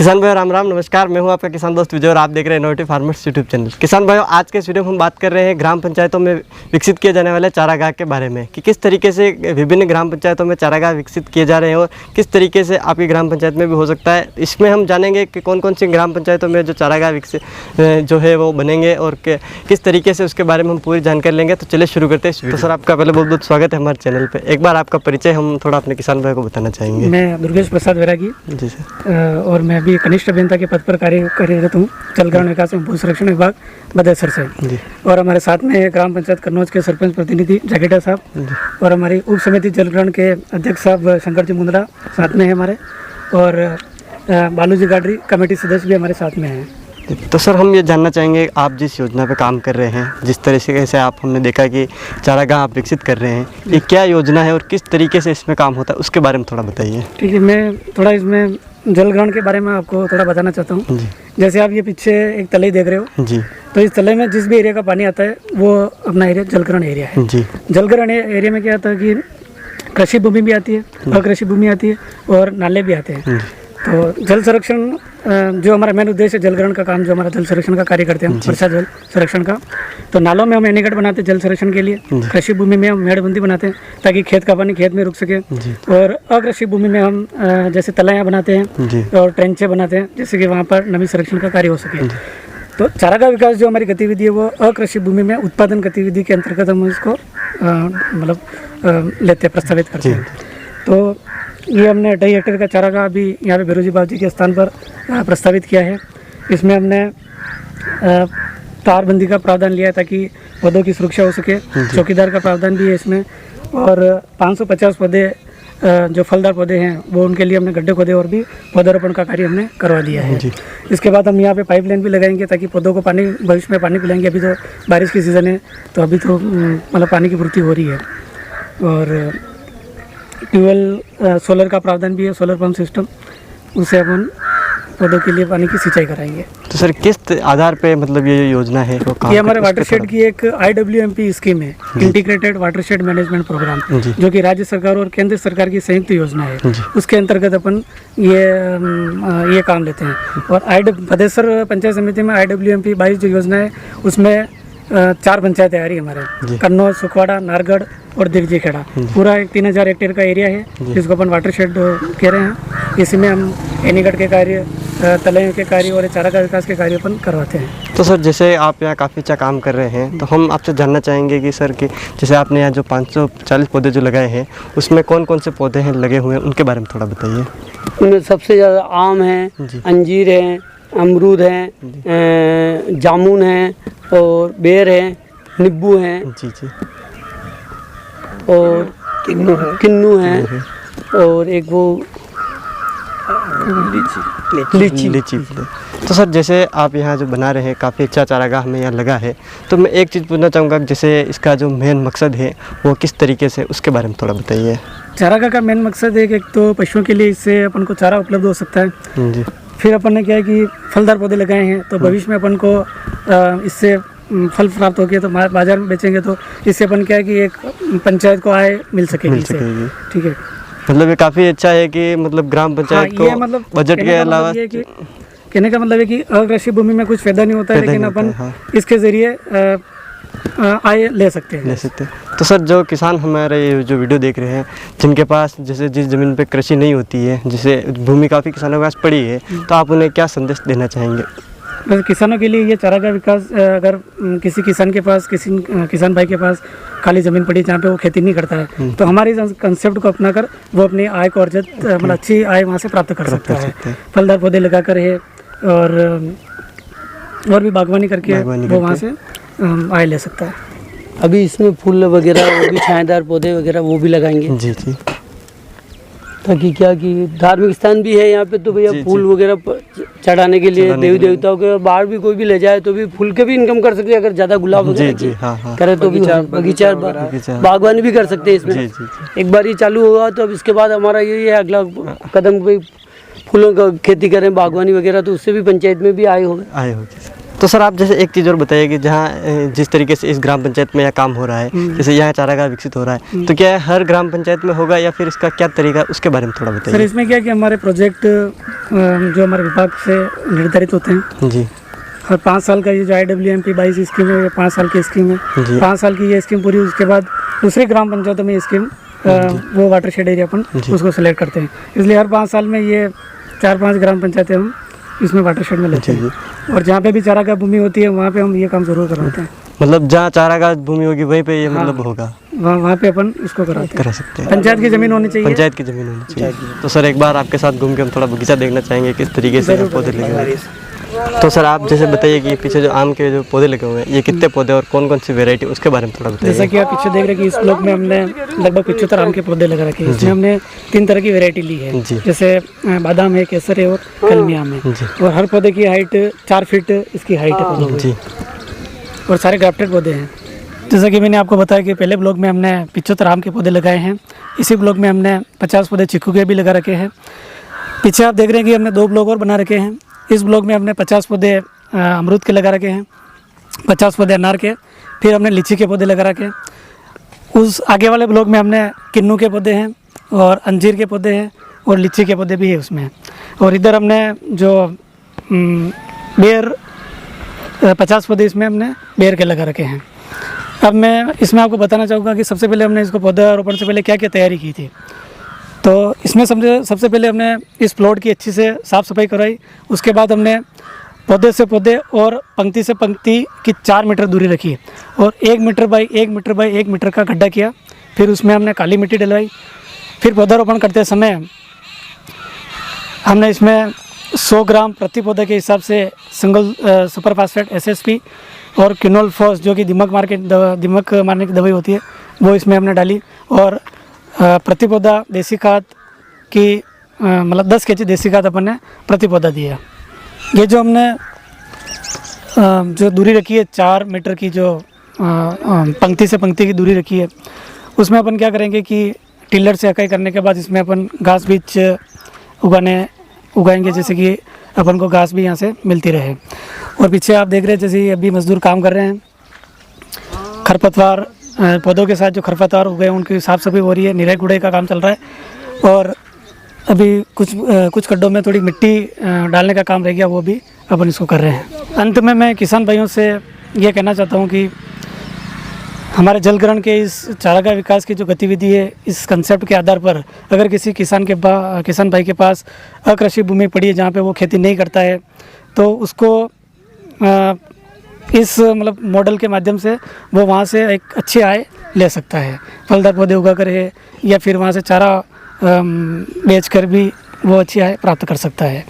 किसान भाइयों राम राम नमस्कार। मैं हूं आपका किसान दोस्त विजय और आप देख रहे हैं इनोवेटिव फार्मर्स यूट्यूब चैनल। किसान भाइयों आज के इस वीडियो में हम बात कर रहे हैं ग्राम पंचायतों में विकसित किए जाने वाले चारागाह के बारे में कि किस तरीके से विभिन्न ग्राम पंचायतों में चारागाह विकसित किए जा रहे हैं और किस तरीके से आपकी ग्राम पंचायत में भी हो सकता है। इसमें हम जानेंगे कि कौन कौन सी ग्राम पंचायतों में जो चारागाह विकसित जो है वो बनेंगे और किस तरीके से उसके बारे में हम पूरी जानकारी लेंगे। तो चलिए शुरू करते हैं। तो सर आपका पहले बहुत बहुत स्वागत है हमारे चैनल पर। एक बार आपका परिचय हम थोड़ा अपने किसान भाई को बताना चाहेंगे। मैं दुर्गेश प्रसाद वैरागी जी सर। और मैं अभी कनिष्ठ अभियंता के पद पर कार्यरत हूँ जल ग्राम विकास एवं भू संरक्षण विभाग बदेसर से जी। और हमारे साथ में ग्राम पंचायत कन्नौज के सरपंच प्रतिनिधि जागेटा साहब और हमारी उप समिति जल ग्रहण के अध्यक्ष साहब शंकर जी मुंद्रा साथ में है हमारे, और बालूजी गाडरी कमेटी सदस्य भी हमारे साथ में हैं। तो सर हम ये जानना चाहेंगे आप जिस योजना पे काम कर रहे हैं, जिस तरीके से आप हमने देखा कि चारागाह आप विकसित कर रहे हैं, ये क्या योजना है और किस तरीके से इसमें काम होता है उसके बारे में थोड़ा बताइए। ठीक है, मैं थोड़ा इसमें जल ग्रहण के बारे में आपको थोड़ा बताना चाहता हूँ। जैसे आप ये पीछे एक तलई देख रहे हो जी, तो इस तलई में जिस भी एरिया का पानी आता है वो अपना एरिया जल ग्रहण एरिया है जी। जल ग्रहण एरिया में क्या आता है कि कृषि भूमि भी आती है, अकृषि भूमि आती है और नाले भी आते हैं। तो जल संरक्षण जो हमारा मेन उद्देश्य है, जल ग्रहण का काम जो हमारा जल संरक्षण का कार्य करते हैं, वर्षा जल संरक्षण का। तो नालों में हम एनीकट बनाते हैं जल संरक्षण के लिए, कृषि भूमि में हम मेड़बंदी बनाते हैं ताकि खेत का पानी खेत में रुक सके, और अकृषि भूमि में हम जैसे तलायाँ बनाते हैं और ट्रेंचे बनाते हैं जिससे कि वहाँ पर नमी संरक्षण का कार्य हो सके। तो चारागाह विकास जो हमारी गतिविधि है वो अकृषि भूमि में उत्पादन गतिविधि के अंतर्गत हम इसको मतलब लेते हैं, प्रस्तावित करते हैं। तो ये हमने 2.5 हेक्टेयर का चारागाह अभी यहाँ पे बिरोजी बाबू जी के स्थान पर प्रस्तावित किया है। इसमें हमने तारबंदी का प्रावधान लिया है ताकि पौधों की सुरक्षा हो सके। चौकीदार का प्रावधान भी है इसमें, और 550 पौधे जो फलदार पौधे हैं वो उनके लिए हमने गड्ढे खोदे और भी पौधारोपण का कार्य हमने करवा दिया है। इसके बाद हम यहाँ पे पाइपलाइन भी लगाएंगे ताकि पौधों को पानी भविष्य में पानी पिलाएंगे। अभी तो बारिश की सीज़न है तो अभी तो मतलब पानी की पूर्ति हो रही है, और ट्यूबवेल सोलर का प्रावधान भी है, सोलर पंप सिस्टम, उससे अपन पौधों के लिए पानी की सिंचाई कराएंगे। तो सर किस आधार पे मतलब ये योजना है वो ये हमारे वाटरशेड की एक IWMP स्कीम है, इंटीग्रेटेड वाटरशेड मैनेजमेंट प्रोग्राम, जो कि राज्य सरकार और केंद्र सरकार की संयुक्त योजना है। उसके अंतर्गत अपन ये काम लेते हैं। और बदेसर पंचायत समिति में IWMP 22 जो योजना है उसमें 4 पंचायतें आ रही है हमारे, कन्नौज, सुखवाड़ा, नारगढ़ और दिगजी खेड़ा। पूरा एक 3000 हेक्टेयर का एरिया है जिसको अपन वाटरशेड कह रहे हैं। इसी में हम एनीकट के कार्य, तलैयों के कार्य और चारागाह विकास के कार्य अपन करवाते हैं। तो सर जैसे आप यहाँ काफ़ी अच्छा काम कर रहे हैं, तो हम आपसे जानना चाहेंगे कि सर कि जैसे आपने यहाँ जो 540 पौधे जो लगाए हैं उसमें कौन कौन से पौधे हैं लगे हुए हैं, उनके बारे में थोड़ा बताइए। उनमें सबसे ज़्यादा आम है, अंजीर है, अमरूद हैं, जामुन हैं और बेर हैं, नींबू हैं जी जी, और किन्नू हैं और एक वो लीची। तो सर जैसे आप यहाँ जो बना रहे हैं काफ़ी अच्छा चारागाह हमें यहाँ लगा है, तो मैं एक चीज़ पूछना चाहूँगा जैसे इसका जो मेन मकसद है वो किस तरीके से, उसके बारे में थोड़ा बताइए। चारागाह का मेन मकसद है कि एक तो पशुओं के लिए इससे अपन को चारा उपलब्ध हो सकता है जी। फिर अपन ने क्या है कि फलदार पौधे लगाए हैं तो भविष्य में अपन को इससे फल प्राप्त हो गया तो बाजार में बेचेंगे तो इससे अपन क्या है कि एक पंचायत को आय मिल सकेगी। ठीक है, मतलब ये काफ़ी अच्छा है कि मतलब ग्राम पंचायत को मतलब बजट के अलावा, कहने का मतलब है कि अकृषि भूमि में कुछ फायदा नहीं होता है, लेकिन अपन इसके जरिए आय ले सकते हैं। तो सर जो किसान हमारे जो वीडियो देख रहे हैं जिनके पास जैसे जिस ज़मीन पे कृषि नहीं होती है, जिसे भूमि काफ़ी किसानों के पास पड़ी है, तो आप उन्हें क्या संदेश देना चाहेंगे? बस किसानों के लिए ये चारागाह विकास, अगर किसी किसान के पास, किसी किसान भाई के पास खाली ज़मीन पड़ी जहाँ पे वो खेती नहीं करता है, तो हमारे कंसेप्ट को अपनाकर वो अपनी आय को अर्जित मतलब अच्छी आय वहाँ से प्राप्त कर सकता है। फलदार पौधे लगाकर है और भी बागवानी करके वो वहाँ से आय ले सकता है। अभी इसमें फूल वगैरह वो भी छायादार पौधे वगैरह वो भी लगाएंगे जी जी, ताकि क्या कि धार्मिक स्थान भी है यहाँ पे, तो भैया फूल वगैरह चढ़ाने के लिए देवी देवताओं के, बाहर भी कोई भी ले जाए तो भी फूल के भी इनकम कर सकते हैं। अगर ज़्यादा गुलाब वगैरह करे तो भी बगीचा बागवानी भी कर सकते हैं इसमें। एक बार ये चालू हुआ तो अब इसके बाद हमारा यही है अगला कदम, फूलों का खेती करें, बागवानी वगैरह, तो उससे भी पंचायत में भी आय होगी। तो सर आप जैसे एक चीज़ और बताइए कि जहाँ जिस तरीके से इस ग्राम पंचायत में यह काम हो रहा है, जैसे यहाँ चारागाह विकसित हो रहा है, तो क्या हर ग्राम पंचायत में होगा या फिर इसका क्या तरीका, उसके बारे में थोड़ा बताइए। सर इसमें क्या है कि हमारे प्रोजेक्ट जो हमारे विभाग से निर्धारित होते हैं जी। और 5 साल का ये जो IWMP 22 स्कीम है, ये 5 साल की स्कीम है। जी। 5 साल की ये स्कीम पूरी, उसके बाद दूसरी ग्राम पंचायतों में ये स्कीम वो वाटरशेड एरिया अपन उसको सिलेक्ट करते हैं। इसलिए हर 5 साल में ये 4-5 ग्राम पंचायतें हम इसमें वाटरशेड में लेते हैं, और जहाँ पे भी चारागाह भूमि होती है वहाँ पे हम ये काम जरूर करवाते हैं। मतलब जहाँ चारागाह भूमि होगी वहीं पे ये मतलब होगा, वहाँ पे अपन इसको कराते करा सकते हैं। पंचायत की ज़मीन होनी चाहिए, पंचायत की ज़मीन होनी चाहिए। तो सर एक बार आपके साथ घूम के हम थोड़ा बगीचा देखना चाहेंगे किस तरीके से पौधे लगे हुए हैं। तो सर आप जैसे बताइए कि पीछे जो आम के जो पौधे लगे हुए हैं, ये कितने पौधे और कौन कौन सी वैरायटी, उसके बारे में थोड़ा बताइए। जैसा कि आप पीछे देख रहे हैं कि इस ब्लॉक में हमने लगभग 75 आम के पौधे लगा रखे हैं। इसमें हमने 3 तरह की वैरायटी ली है, जैसे बादाम है, केसर है और कलमी आम है। और हर पौधे की हाइट 4 फीट इसकी हाइट है पौधों की, और सारे ग्राफ्टेड पौधे हैं। जैसा कि मैंने आपको बताया कि पहले ब्लॉक में हमने 75 आम के पौधे लगाए हैं, इसी ब्लॉक में हमने 50 पौधे चीकू के भी लगा रखे हैं। पीछे आप देख रहे हैं कि हमने 2 ब्लॉक और बना रखे हैं। इस ब्लॉक में हमने 50 पौधे अमरूद के लगा रखे हैं, 50 पौधे अनार के, फिर हमने लीची के पौधे लगा रखे हैं। उस आगे वाले ब्लॉक में हमने किन्नू के पौधे हैं और अंजीर के पौधे हैं और लीची के पौधे भी है उसमें। और इधर हमने जो बेर 50 पौधे इसमें हमने बेर के लगा रखे हैं। अब मैं इसमें आपको बताना चाहूँगा कि सबसे पहले हमने इसको पौधारोपण से पहले क्या क्या तैयारी की थी। तो इसमें सबसे पहले हमने इस प्लॉट की अच्छी से साफ़ सफाई कराई। उसके बाद हमने पौधे से पौधे और पंक्ति से पंक्ति की 4 मीटर दूरी रखी और 1 metre by 1 metre by 1 metre का गड्ढा किया। फिर उसमें हमने काली मिट्टी डलवाई। फिर पौधारोपण करते समय हमने इसमें 100 ग्राम प्रति पौधे के हिसाब से सिंगल सुपर फास्फेट SSP और क्विनोल फॉस जो कि दीमक मारने की दवाई होती है वो इसमें हमने डाली। और प्रति पौधा देसी खाद की मतलब 10 kg देसी खाद अपन ने प्रति पौधा दिया। ये जो हमने जो दूरी रखी है 4 मीटर की, जो पंक्ति से पंक्ति की दूरी रखी है, उसमें अपन क्या करेंगे कि टिलर से अकाई करने के बाद इसमें अपन घास बीज उगाएंगे, जैसे कि अपन को घास भी यहाँ से मिलती रहे। और पीछे आप देख रहे हैं जैसे अभी मजदूर काम कर रहे हैं, खरपतवार पौधों के साथ जो खरपतवार उगे उनकी साफ़ सफाई हो रही है, निराई गुड़ाई का काम चल रहा है। और अभी कुछ गड्ढों में थोड़ी मिट्टी डालने का काम रह गया, वो भी अपन इसको कर रहे हैं। अंत में मैं किसान भाइयों से ये कहना चाहता हूँ कि हमारे जलग्रहण के इस चारागाह विकास की जो गतिविधि है, इस कंसेप्ट के आधार पर अगर किसी किसान भाई के पास अकृषि भूमि पड़ी है जहाँ पे वो खेती नहीं करता है, तो उसको इस मतलब मॉडल के माध्यम से वो वहाँ से एक अच्छी आय ले सकता है। फलदार पौधे उगा कर है या फिर वहाँ से चारा बेचकर भी वो अच्छी आय प्राप्त कर सकता है।